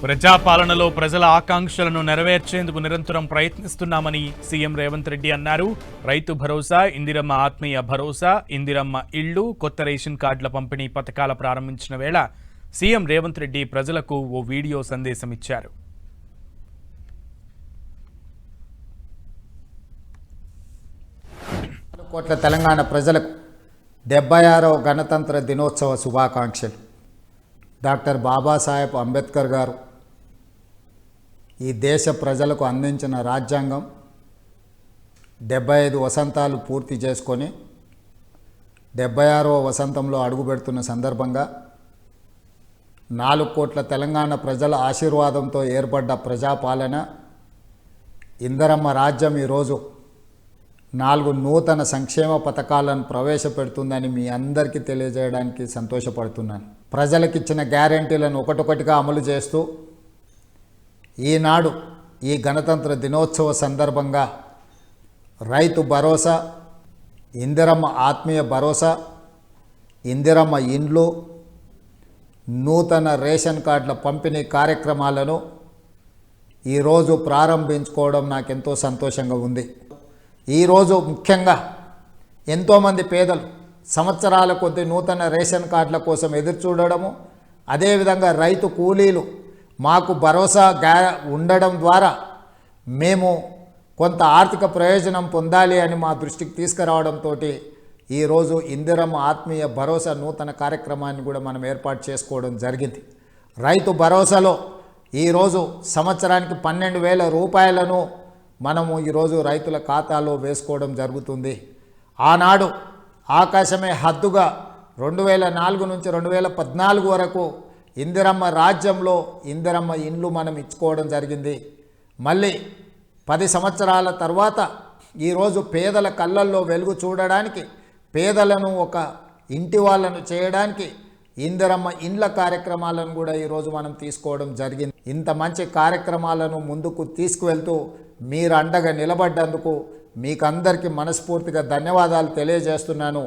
ప్రజాపాలనలో ప్రజల ఆకాంక్షలను నెరవేర్చేందుకు నిరంతరం ప్రయత్నిస్తున్నామని సీఎం రేవంత్ రెడ్డి అన్నారు. రైతు భరోసా, ఇందిరమ్మ ఆత్మీయ భరోసా, ఇందిరమ్మ ఇళ్లు, కొత్త రేషన్ కార్డుల పంపిణీ పథకాల ప్రారంభించిన వేళ సీఎం రేవంత్ రెడ్డి ప్రజలకు ఓ వీడియో సందేశం ఇచ్చారు. కోట్ల తెలంగాణ ప్రజలకు 76వ గణతంత్ర దినోత్సవ శుభాకాంక్షలు. డాక్టర్ బాబాసాహెబ్ అంబేద్కర్ గారు ఈ దేశ ప్రజలకు అందించిన రాజ్యాంగం 75 వసంతాలు పూర్తి చేసుకొని 76వ వసంతంలో అడుగుపెడుతున్న సందర్భంగా 4 కోట్ల తెలంగాణ ప్రజల ఆశీర్వాదంతో ఏర్పడ్డ ప్రజాపాలన ఇందిరమ్మ రాజ్యం ఈరోజు 4 నూతన సంక్షేమ పథకాలను ప్రవేశపెడుతుందని మీ అందరికీ తెలియజేయడానికి సంతోషపడుతున్నాను. ప్రజలకిచ్చిన గ్యారెంటీలను ఒకటొకటిగా అమలు చేస్తూ ఈనాడు ఈ గణతంత్ర దినోత్సవ సందర్భంగా రైతు భరోసా, ఇందిరమ్మ ఆత్మీయ భరోసా, ఇందిరమ్మ ఇండ్లు, నూతన రేషన్ కార్డుల పంపిణీ కార్యక్రమాలను ఈరోజు ప్రారంభించుకోవడం నాకెంతో సంతోషంగా ఉంది. ఈరోజు ముఖ్యంగా ఎంతోమంది పేదలు సంవత్సరాల కొద్ది నూతన రేషన్ కార్డుల కోసం ఎదురు చూడడము, అదేవిధంగా రైతు కూలీలు మాకు భరోసా ఉండడం ద్వారా మేము కొంత ఆర్థిక ప్రయోజనం పొందాలి అని మా దృష్టికి తీసుకురావడంతో ఈరోజు ఇందిరమ్మ ఆత్మీయ భరోసా నూతన కార్యక్రమాన్ని కూడా మనం ఏర్పాటు చేసుకోవడం జరిగింది. రైతు భరోసాలో ఈరోజు సంవత్సరానికి 12,000 రూపాయలను మనము ఈరోజు రైతుల ఖాతాలో వేసుకోవడం జరుగుతుంది. ఆనాడు ఆకాశమే హద్దుగా 2004 నుంచి 2014 వరకు ఇందిరమ్మ రాజ్యంలో ఇందిరమ్మ ఇండ్లు మనం ఇచ్చుకోవడం జరిగింది. మళ్ళీ 10 సంవత్సరాల తర్వాత ఈరోజు పేదల కళ్ళల్లో వెలుగు చూడడానికి, పేదలను ఒక ఇంటి వాళ్ళను చేయడానికి ఇందిరమ్మ ఇండ్ల కార్యక్రమాలను కూడా ఈరోజు మనం తీసుకోవడం జరిగింది. ఇంత మంచి కార్యక్రమాలను ముందుకు తీసుకువెళ్తూ మీరు అండగా నిలబడ్డందుకు మీకందరికీ మనస్ఫూర్తిగా ధన్యవాదాలు తెలియజేస్తున్నాను.